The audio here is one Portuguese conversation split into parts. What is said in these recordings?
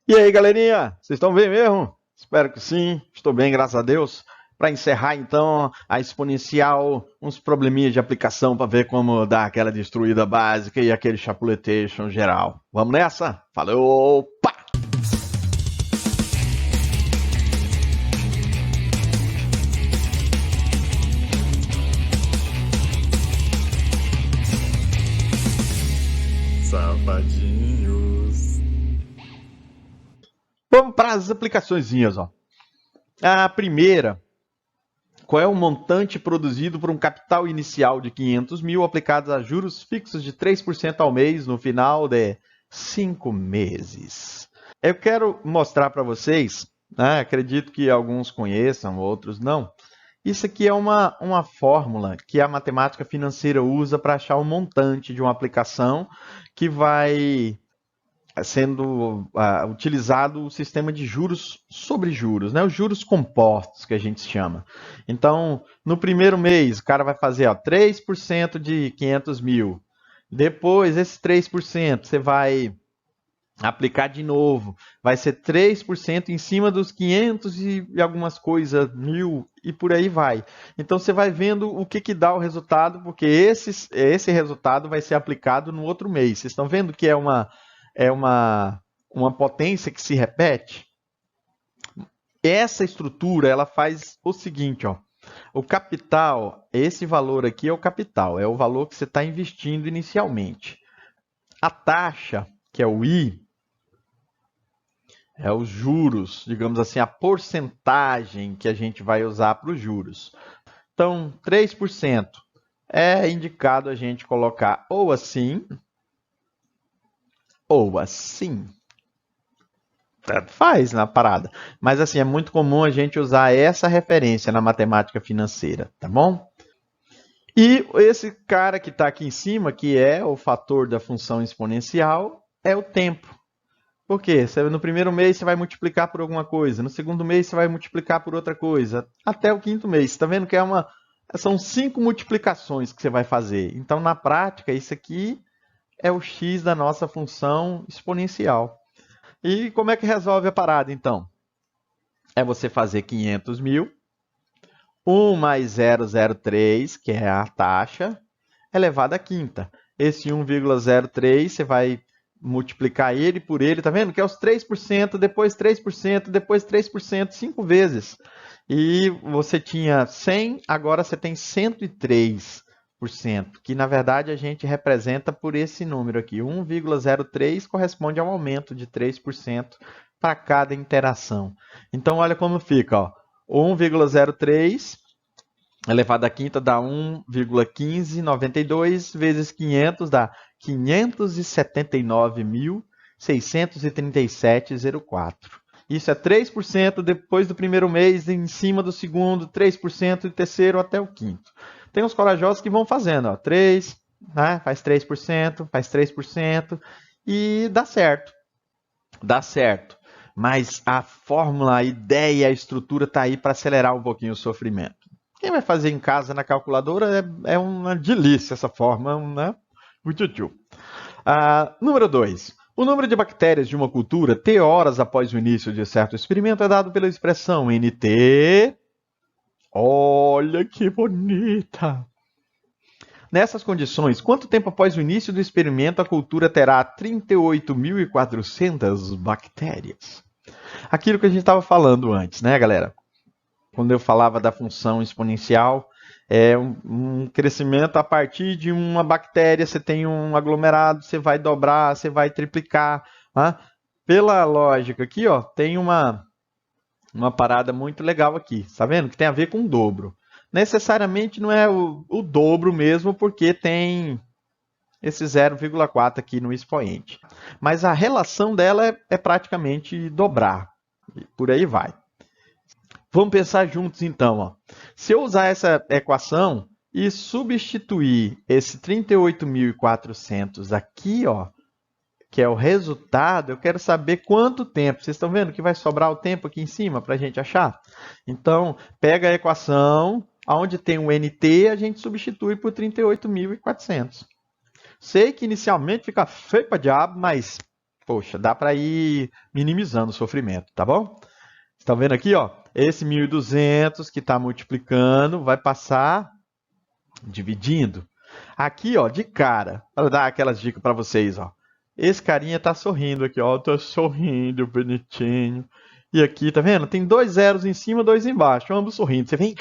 E aí, galerinha? Vocês estão bem mesmo? Espero que sim. Estou bem, graças a Deus. Para encerrar, então, a exponencial, uns probleminhas de aplicação para ver como dar aquela destruída básica e aquele chapuletation geral. Vamos nessa? Falou! Pá! Safadinhos. Vamos para as aplicaçõezinhas, ó. A primeira, qual é o montante produzido por um capital inicial de 500 mil aplicados a juros fixos de 3% ao mês no final de 5 meses? Eu quero mostrar para vocês, né, acredito que alguns conheçam, outros não. Isso aqui é uma fórmula que a matemática financeira usa para achar o montante de uma aplicação que vai sendo utilizado o sistema de juros sobre juros, né? Os juros compostos que a gente chama. Então, no primeiro mês, o cara vai fazer 3% de 500 mil. Depois, esse 3% você vai aplicar de novo. Vai ser 3% em cima dos 500 e algumas coisas, mil, e por aí vai. Então, você vai vendo o que dá o resultado, porque esse resultado vai ser aplicado no outro mês. Vocês estão vendo que é uma potência que se repete? Essa estrutura ela faz o seguinte, ó. O capital, esse valor aqui é o capital, é o valor que você está investindo inicialmente. A taxa, que é o I, é os juros, digamos assim, a porcentagem que a gente vai usar para os juros. Então, 3% é indicado a gente colocar ou assim, ou assim. Tanto faz na parada. Mas assim, é muito comum a gente usar essa referência na matemática financeira, tá bom? E esse cara que está aqui em cima, que é o fator da função exponencial, é o tempo. Por quê? No primeiro mês você vai multiplicar por alguma coisa, no segundo mês você vai multiplicar por outra coisa, até o quinto mês. Está vendo que são 5 multiplicações que você vai fazer. Então, na prática, isso aqui é o x da nossa função exponencial. E como é que resolve a parada, então? É você fazer 500 mil, 1 mais 0,03, que é a taxa, elevado à quinta. Esse 1,03 você vai multiplicar ele por ele, tá vendo? Que é os 3%, depois 3%, depois 3%, 5 vezes. E você tinha 100, agora você tem 103%, que na verdade a gente representa por esse número aqui. 1,03 corresponde a um aumento de 3% para cada interação. Então, olha como fica, ó. 1,03 elevado à quinta dá 1,1592 vezes 500 dá 579.637,04. Isso é 3% depois do primeiro mês, em cima do segundo, 3% do terceiro até o quinto. Tem uns corajosos que vão fazendo, ó, 3, né, faz 3%, faz 3% e dá certo. Dá certo. Mas a fórmula, a ideia, a estrutura está aí para acelerar um pouquinho o sofrimento. Quem vai fazer em casa na calculadora é uma delícia essa forma, né? Número 2. O número de bactérias de uma cultura T horas após o início de certo experimento é dado pela expressão NT. Olha que bonita! Nessas condições, quanto tempo após o início do experimento a cultura terá 38.400 bactérias? Aquilo que a gente estava falando antes, né, galera? Quando eu falava da função exponencial, é um crescimento a partir de uma bactéria, você tem um aglomerado, você vai dobrar, você vai triplicar. Né? Pela lógica aqui, ó, tem uma parada muito legal aqui, tá vendo? Que tem a ver com o dobro. Necessariamente não é o dobro mesmo, porque tem esse 0,4 aqui no expoente. Mas a relação dela é praticamente dobrar. Por aí vai. Vamos pensar juntos então. Ó. Se eu usar essa equação e substituir esse 38.400 aqui, ó, que é o resultado, eu quero saber quanto tempo. Vocês estão vendo que vai sobrar o tempo aqui em cima para a gente achar? Então, pega a equação, onde tem o NT, a gente substitui por 38.400. Sei que inicialmente fica feio para diabo, mas poxa, dá para ir minimizando o sofrimento, tá bom? Estão vendo aqui, ó? Esse 1.200 que está multiplicando vai passar dividindo. Aqui, ó, de cara, para dar aquelas dicas para vocês, ó. Esse carinha tá sorrindo aqui, ó. Tá sorrindo, bonitinho. E aqui, tá vendo? Tem 2 zeros em cima, 2 embaixo, ambos sorrindo. Você vem,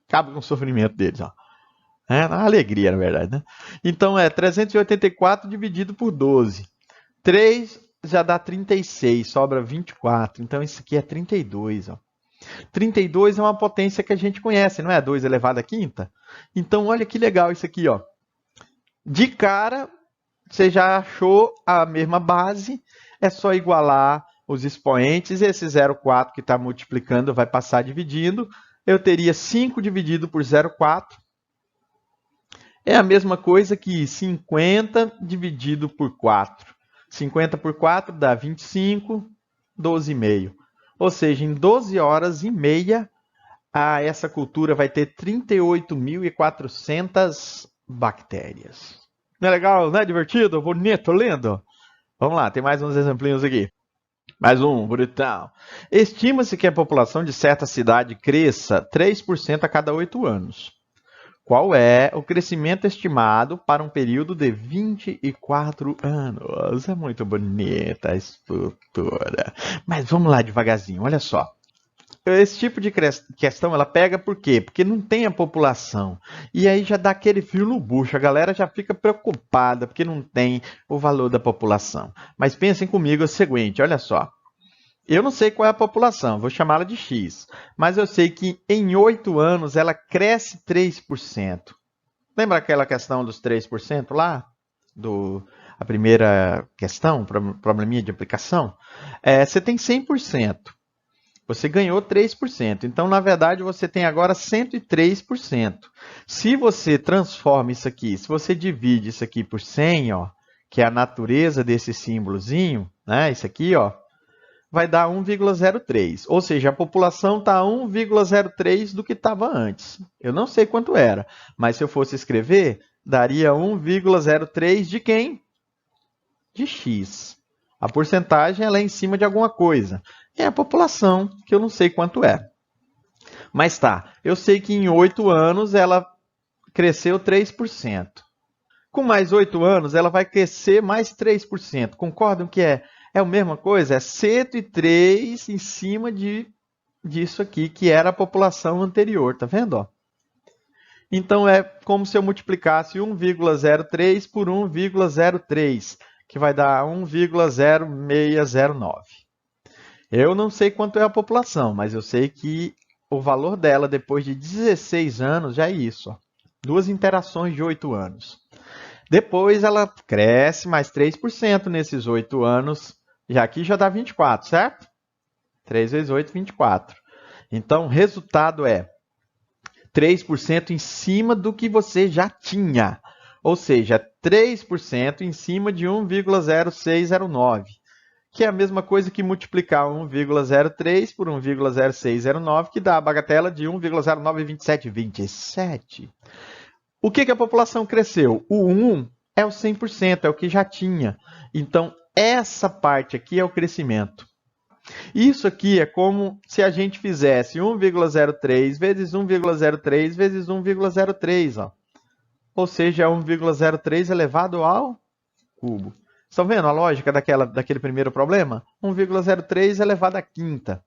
acaba com o sofrimento deles, ó. É uma alegria, na verdade, né? Então é 384 dividido por 12. 3 já dá 36, sobra 24. Então isso aqui é 32, ó. 32 é uma potência que a gente conhece, não é? 2 elevado à quinta? Então olha que legal isso aqui, ó. De cara, você já achou a mesma base, é só igualar os expoentes. Esse 0,4 que está multiplicando vai passar dividindo. Eu teria 5 dividido por 0,4. É a mesma coisa que 50 dividido por 4. 50 por 4 dá 25, 12,5. Ou seja, em 12 horas e meia, essa cultura vai ter 38.400 bactérias. Não é legal, não é divertido, bonito, lindo? Vamos lá, tem mais uns exemplinhos aqui. Mais um, bonitão. Estima-se que a população de certa cidade cresça 3% a cada 8 anos. Qual é o crescimento estimado para um período de 24 anos? É muito bonita a estrutura. Mas vamos lá devagarzinho, olha só. Esse tipo de questão, ela pega por quê? Porque não tem a população. E aí já dá aquele fio no bucho, a galera já fica preocupada porque não tem o valor da população. Mas pensem comigo o seguinte, olha só. Eu não sei qual é a população, vou chamá-la de X. Mas eu sei que em 8 anos ela cresce 3%. Lembra aquela questão dos 3% lá? A primeira questão, probleminha de aplicação? Você tem 100%. Você ganhou 3%. Então, na verdade, você tem agora 103%. Se você transforma isso aqui, se você divide isso aqui por 100, ó, que é a natureza desse símbolozinho, né? Isso aqui, ó, vai dar 1,03. Ou seja, a população está 1,03 do que estava antes. Eu não sei quanto era, mas se eu fosse escrever, daria 1,03 de quem? De X. A porcentagem ela é em cima de alguma coisa. É a população, que eu não sei quanto é. Mas tá, eu sei que em 8 anos ela cresceu 3%. Com mais 8 anos, ela vai crescer mais 3%. Concordam que é a mesma coisa? É 103 em cima disso aqui, que era a população anterior. Tá vendo? Ó? Então, é como se eu multiplicasse 1,03 por 1,03, que vai dar 1,0609. Eu não sei quanto é a população, mas eu sei que o valor dela depois de 16 anos já é isso. Ó. 2 interações de 8 anos. Depois ela cresce mais 3% nesses 8 anos. Já aqui já dá 24, certo? 3 vezes 8, 24. Então, o resultado é 3% em cima do que você já tinha. Ou seja, 3% em cima de 1,0609. Que é a mesma coisa que multiplicar 1,03 por 1,0609, que dá a bagatela de 1,092727. O que a população cresceu? O 1 é o 100%, é o que já tinha. Então, essa parte aqui é o crescimento. Isso aqui é como se a gente fizesse 1,03 vezes 1,03 vezes 1,03. Ó. Ou seja, 1,03 elevado ao cubo. Estão vendo a lógica daquele primeiro problema? 1,03 elevado à quinta.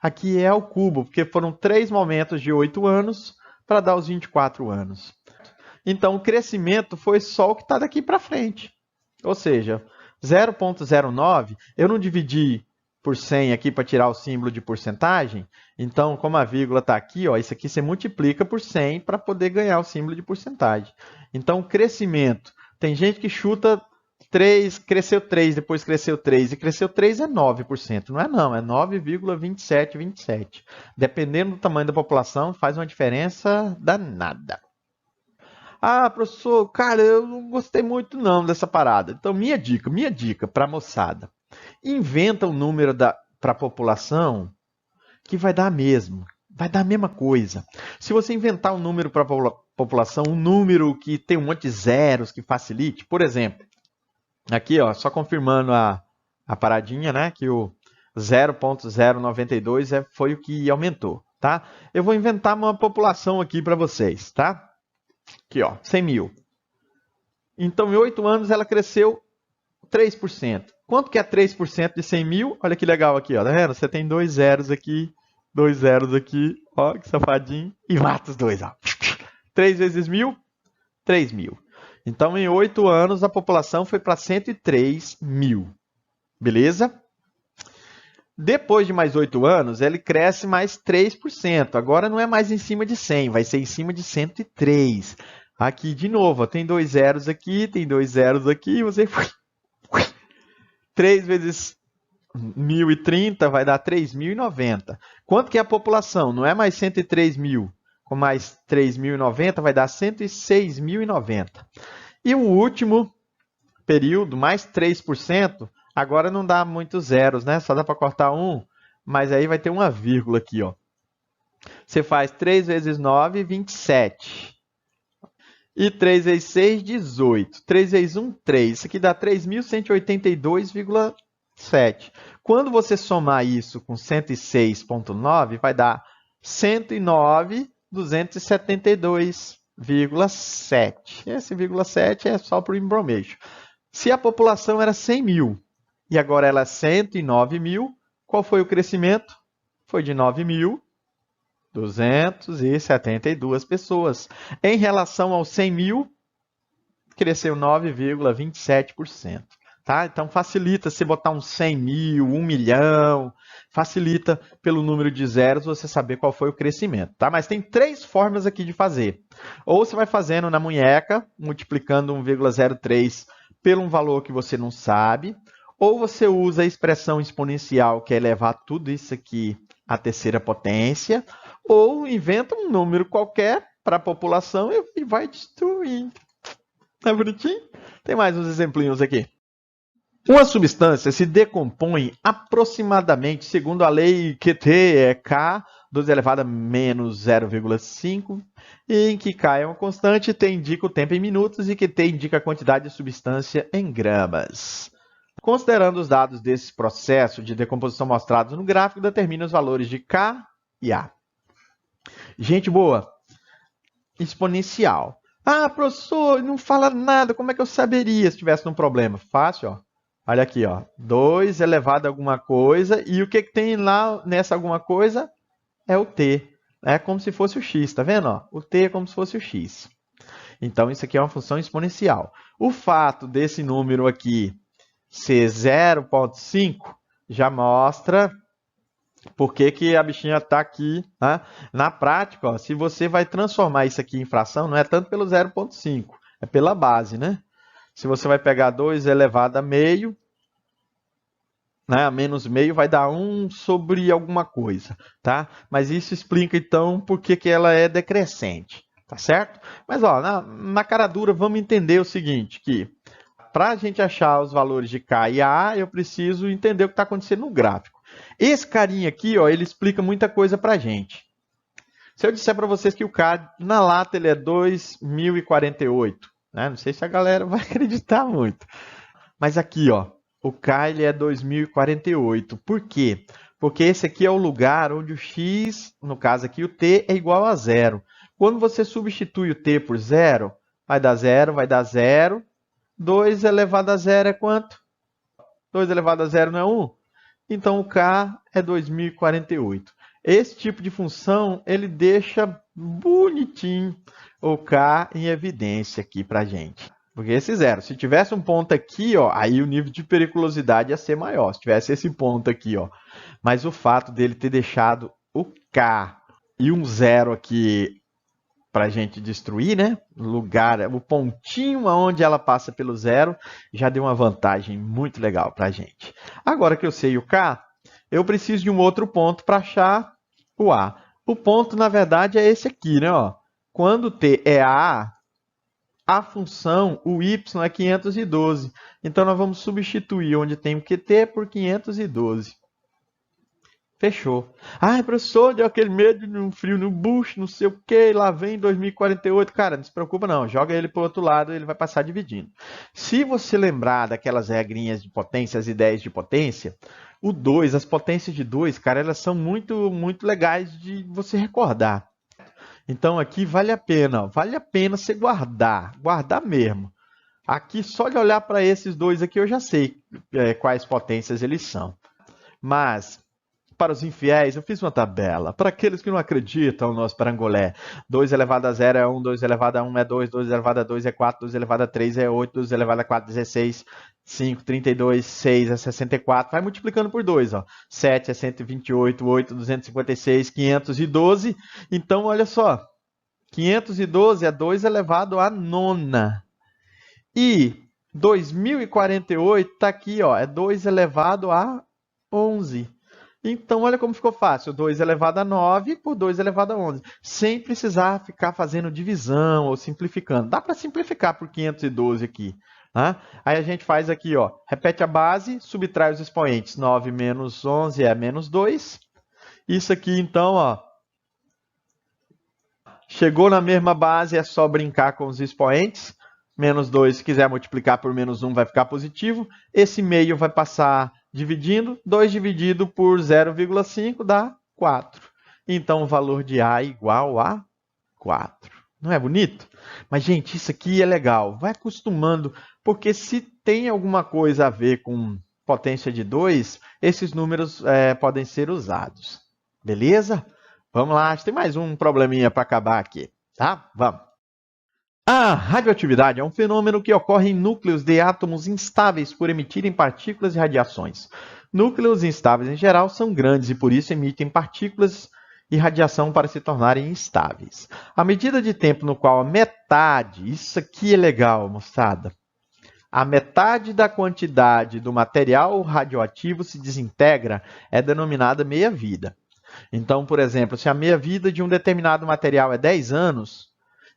Aqui é ao cubo, porque foram 3 momentos de 8 anos para dar os 24 anos. Então, o crescimento foi só o que está daqui para frente. Ou seja, 0,09, eu não dividi por 100 aqui para tirar o símbolo de porcentagem. Então, como a vírgula está aqui, ó, isso aqui você multiplica por 100 para poder ganhar o símbolo de porcentagem. Então, o crescimento, tem gente que chuta 3, cresceu 3, depois cresceu 3, e cresceu 3 é 9%. Não é não, é 9,2727. Dependendo do tamanho da população, faz uma diferença danada. Ah, professor, cara, eu não gostei muito não dessa parada. Então, minha dica para a moçada. Inventa um número para a população que vai dar mesmo. Vai dar a mesma coisa. Se você inventar um número para a população, um número que tem um monte de zeros, que facilite, por exemplo, aqui, ó, só confirmando a A paradinha, né? Que o 0,092 foi o que aumentou, tá? Eu vou inventar uma população aqui para vocês, tá? Aqui, ó, 100 mil. Então, em 8 anos, ela cresceu 3%. Quanto que é 3% de 100 mil? Olha que legal aqui, ó. Tá vendo? Você tem 2 zeros aqui, 2 zeros aqui. Ó, que safadinho. E mata os dois, ó. 3 vezes 1.000? 3 mil. Então, em 8 anos, a população foi para 103 mil. Beleza? Depois de mais 8 anos, ele cresce mais 3%. Agora não é mais em cima de 100, vai ser em cima de 103. Aqui, de novo, ó, tem 2 zeros aqui, tem 2 zeros aqui. Você 3 vezes 1.030 vai dar 3.090. Quanto que é a população? Não é mais 103 mil. Com mais 3.090 vai dar 106.090. E o último período, mais 3%, agora não dá muitos zeros, né? Só dá para cortar um, mas aí vai ter uma vírgula aqui, ó. Você faz 3 vezes 9, 27. E 3 vezes 6, 18. 3 vezes 1, 3. Isso aqui dá 3.182,7. Quando você somar isso com 106,9, vai dar 109.272,7. Esse vírgula 7 é só para o embromation. Se a população era 100 mil e agora ela é 109 mil, qual foi o crescimento? Foi de 9.272 pessoas. Em relação aos 100 mil, cresceu 9,27%. Tá? Então, facilita se botar uns 100 mil, 1 milhão, facilita pelo número de zeros você saber qual foi o crescimento. Tá? Mas tem 3 formas aqui de fazer. Ou você vai fazendo na munheca, multiplicando 1,03 pelo um valor que você não sabe, ou você usa a expressão exponencial, que é elevar tudo isso aqui à terceira potência, ou inventa um número qualquer para a população e vai destruir. Tá bonitinho? Tem mais uns exemplinhos aqui. Uma substância se decompõe aproximadamente, segundo a lei QT, é K, 2 elevado a menos 0,5, em que K é uma constante, T indica o tempo em minutos e QT indica a quantidade de substância em gramas. Considerando os dados desse processo de decomposição mostrados no gráfico, determina os valores de K e A. Gente boa, exponencial. Ah, professor, não fala nada, como é que eu saberia se tivesse um problema? Fácil, ó. Olha aqui, ó. 2 elevado a alguma coisa, e o que tem lá nessa alguma coisa? É o t. É como se fosse o x, tá vendo? Ó? O t é como se fosse o x. Então, isso aqui é uma função exponencial. O fato desse número aqui ser 0,5 já mostra por que a bichinha está aqui. Né? Na prática, ó, se você vai transformar isso aqui em fração, não é tanto pelo 0,5, é pela base, né? Se você vai pegar 2 elevado a meio, né, a menos meio vai dar 1 sobre alguma coisa, tá? Mas isso explica, então, por que ela é decrescente, tá certo? Mas, ó, na cara dura, vamos entender o seguinte, que para a gente achar os valores de K e A, eu preciso entender o que está acontecendo no gráfico. Esse carinha aqui, ó, ele explica muita coisa para a gente. Se eu disser para vocês que o K na lata ele é 2.048, né? Não sei se a galera vai acreditar muito. Mas aqui, ó, o K ele é 2048. Por quê? Porque esse aqui é o lugar onde o x, no caso aqui, o t é igual a 0. Quando você substitui o t por 0, vai dar 0, vai dar 0. 2 elevado a 0 é quanto? 2 elevado a 0 não é 1? Então, o K é 2048. Esse tipo de função, ele deixa bonitinho o K em evidência aqui para a gente. Porque esse 0, se tivesse um ponto aqui, ó, aí o nível de periculosidade ia ser maior. Se tivesse esse ponto aqui, ó. Mas o fato dele ter deixado o K e um 0 aqui para a gente destruir, né? O pontinho onde ela passa pelo 0 já deu uma vantagem muito legal para a gente. Agora que eu sei o K, eu preciso de um outro ponto para achar o A. O ponto, na verdade, é esse aqui, né? Ó. Quando T é A, a função, o y é 512. Então, nós vamos substituir onde tem o QT por 512. Fechou. Ai, professor, deu aquele medo no frio no bucho, não sei o que, lá vem 2048. Cara, não se preocupa não, joga ele pro outro lado, ele vai passar dividindo. Se você lembrar daquelas regrinhas de potência, as ideias de potência, o 2, as potências de 2, cara, elas são muito, muito legais de você recordar. Então aqui vale a pena, ó, vale a pena você guardar mesmo. Aqui, só de olhar para esses dois aqui, eu já sei quais potências eles são. Mas, para os infiéis, eu fiz uma tabela. Para aqueles que não acreditam no nosso parangolé, 2 elevado a 0 é 1, 2 elevado a 1 é 2, 2 elevado a 2 é 4, 2 elevado a 3 é 8, 2 elevado a 4 é 16, 5, 32, 6 é 64. Vai multiplicando por 2, ó. 7 é 128, 8, 256, 512. Então, olha só. 512 é 2 elevado a nona. E 2048 está aqui, ó, é 2 elevado a 11. Então, olha como ficou fácil. 2 elevado a 9 por 2 elevado a 11. Sem precisar ficar fazendo divisão ou simplificando. Dá para simplificar por 512 aqui. Né? Aí a gente faz aqui, ó, repete a base, subtrai os expoentes. 9 menos 11 é menos 2. Isso aqui, então, ó, chegou na mesma base, é só brincar com os expoentes. Menos 2, se quiser multiplicar por menos 1, vai ficar positivo. Esse meio vai passar dividindo. 2 dividido por 0,5 dá 4. Então, o valor de A é igual a 4. Não é bonito? Mas, gente, isso aqui é legal. Vai acostumando, porque se tem alguma coisa a ver com potência de 2, esses números podem ser usados. Beleza? Vamos lá, tem mais um probleminha para acabar aqui. Tá? Vamos. A radioatividade é um fenômeno que ocorre em núcleos de átomos instáveis por emitirem partículas e radiações. Núcleos instáveis em geral são grandes e por isso emitem partículas e radiação para se tornarem instáveis. A medida de tempo no qual a metade, isso aqui é legal, moçada, a metade da quantidade do material radioativo se desintegra é denominada meia-vida. Então, por exemplo, se a meia-vida de um determinado material é 10 anos,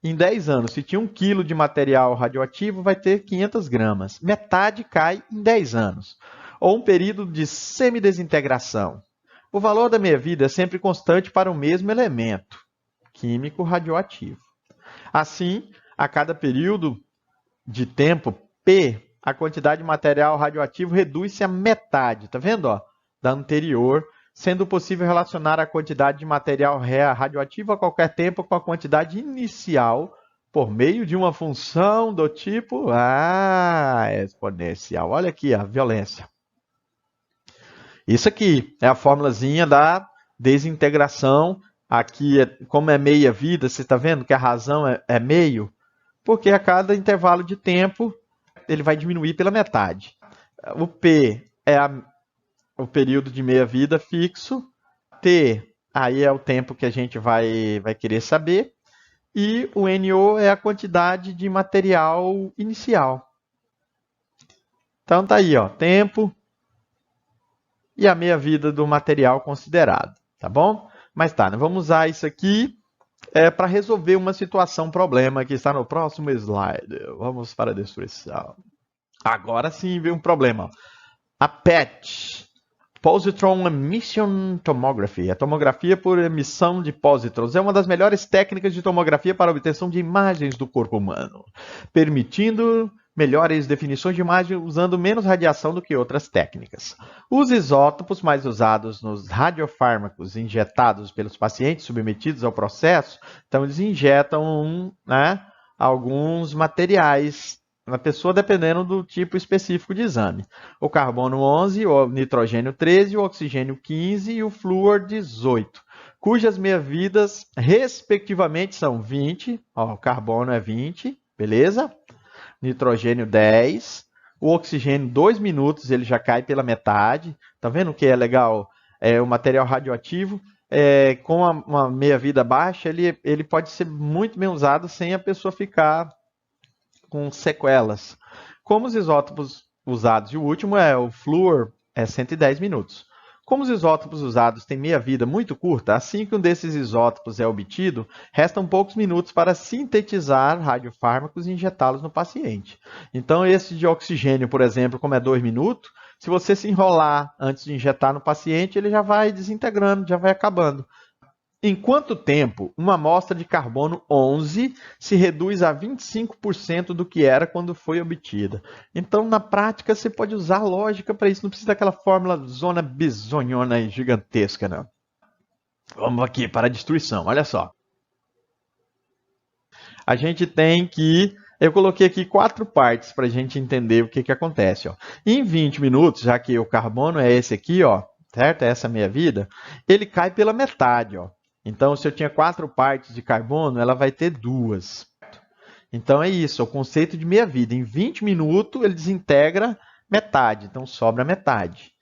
em 10 anos, se tinha 1 kg de material radioativo, vai ter 500 gramas. Metade cai em 10 anos. Ou um período de semidesintegração. O valor da meia-vida é sempre constante para o mesmo elemento químico radioativo. Assim, a cada período de tempo, P, a quantidade de material radioativo reduz-se à metade, tá vendo? Ó? Da anterior, sendo possível relacionar a quantidade de material radioativo a qualquer tempo com a quantidade inicial por meio de uma função do tipo exponencial. Olha aqui a violência. Isso aqui é a formulazinha da desintegração. Aqui, como é meia vida, você está vendo que a razão é meio? Porque a cada intervalo de tempo ele vai diminuir pela metade. O P é o período de meia-vida fixo. T, aí é o tempo que a gente vai querer saber. E o NO é a quantidade de material inicial. Então tá aí, ó, tempo e a meia-vida do material considerado, tá bom? Mas tá, nós vamos usar isso aqui para resolver uma situação, problema que está no próximo slide. Vamos para a descrição. Agora sim vem um problema. A PET, Positron Emission Tomography, a tomografia por emissão de pósitrons, é uma das melhores técnicas de tomografia para a obtenção de imagens do corpo humano, permitindo melhores definições de imagem usando menos radiação do que outras técnicas. Os isótopos mais usados nos radiofármacos injetados pelos pacientes submetidos ao processo, então eles injetam alguns materiais na pessoa dependendo do tipo específico de exame. O carbono 11, o nitrogênio 13, o oxigênio 15 e o flúor 18, cujas meia-vidas respectivamente são 20, ó, o carbono é 20, beleza? Nitrogênio 10, o oxigênio 2 minutos, ele já cai pela metade. Tá vendo o que é legal? O material radioativo, com uma meia-vida baixa, ele pode ser muito bem usado sem a pessoa ficar com sequelas. Como os isótopos usados, e o último o flúor, 110 minutos. Como os isótopos usados têm meia-vida muito curta, assim que um desses isótopos é obtido, restam poucos minutos para sintetizar radiofármacos e injetá-los no paciente. Então, esse de oxigênio, por exemplo, como é 2 minutos, Se você se enrolar antes de injetar no paciente, ele já vai desintegrando, já vai acabando. Em quanto tempo uma amostra de carbono 11 se reduz a 25% do que era quando foi obtida? Então, na prática, você pode usar lógica para isso. Não precisa daquela fórmula zona bizonhona e gigantesca, não. Vamos aqui para a destruição. Olha só. A gente tem que... Eu coloquei aqui 4 partes para a gente entender o que acontece. Ó. Em 20 minutos, já que o carbono é esse aqui, ó, certo? Essa meia-vida, ele cai pela metade, ó. Então, se eu tinha 4 partes de carbono, ela vai ter 2. Então, é isso, é o conceito de meia-vida. Em 20 minutos, ele desintegra metade, então sobra metade.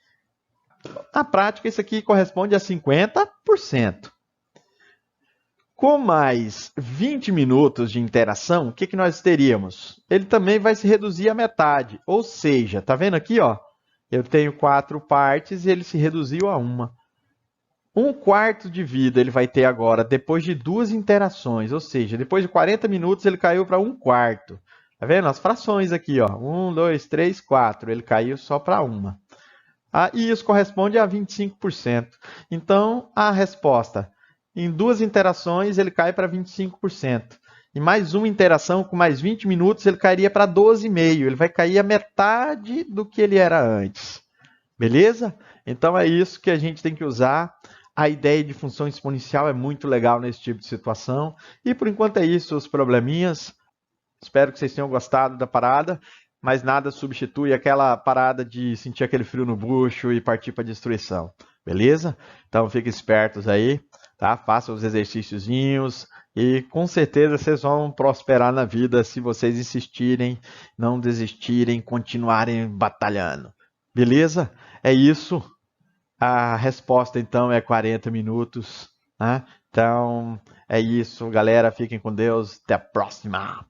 Na prática, isso aqui corresponde a 50%. Com mais 20 minutos de interação, o que nós teríamos? Ele também vai se reduzir à metade. Ou seja, tá vendo aqui, ó? Eu tenho 4 partes e ele se reduziu a 1. 1/4 de vida ele vai ter agora, depois de 2 interações. Ou seja, depois de 40 minutos ele caiu para 1/4. Tá vendo? As frações aqui, ó. 1, 2, 3, 4. Ele caiu só para 1. E isso corresponde a 25%. Então, a resposta, em 2 interações, ele cai para 25%. E mais uma interação, com mais 20 minutos, ele cairia para 12,5%. Ele vai cair a metade do que ele era antes. Beleza? Então, é isso que a gente tem que usar. A ideia de função exponencial é muito legal nesse tipo de situação. E, por enquanto, é isso, os probleminhas. Espero que vocês tenham gostado da parada. Mas nada substitui aquela parada de sentir aquele frio no bucho e partir para a destruição. Beleza? Então fiquem espertos aí, tá? Façam os exercíciozinhos e com certeza vocês vão prosperar na vida se vocês insistirem, não desistirem, continuarem batalhando. Beleza? É isso. A resposta então é 40 minutos, né? Então é isso, galera. Fiquem com Deus. Até a próxima.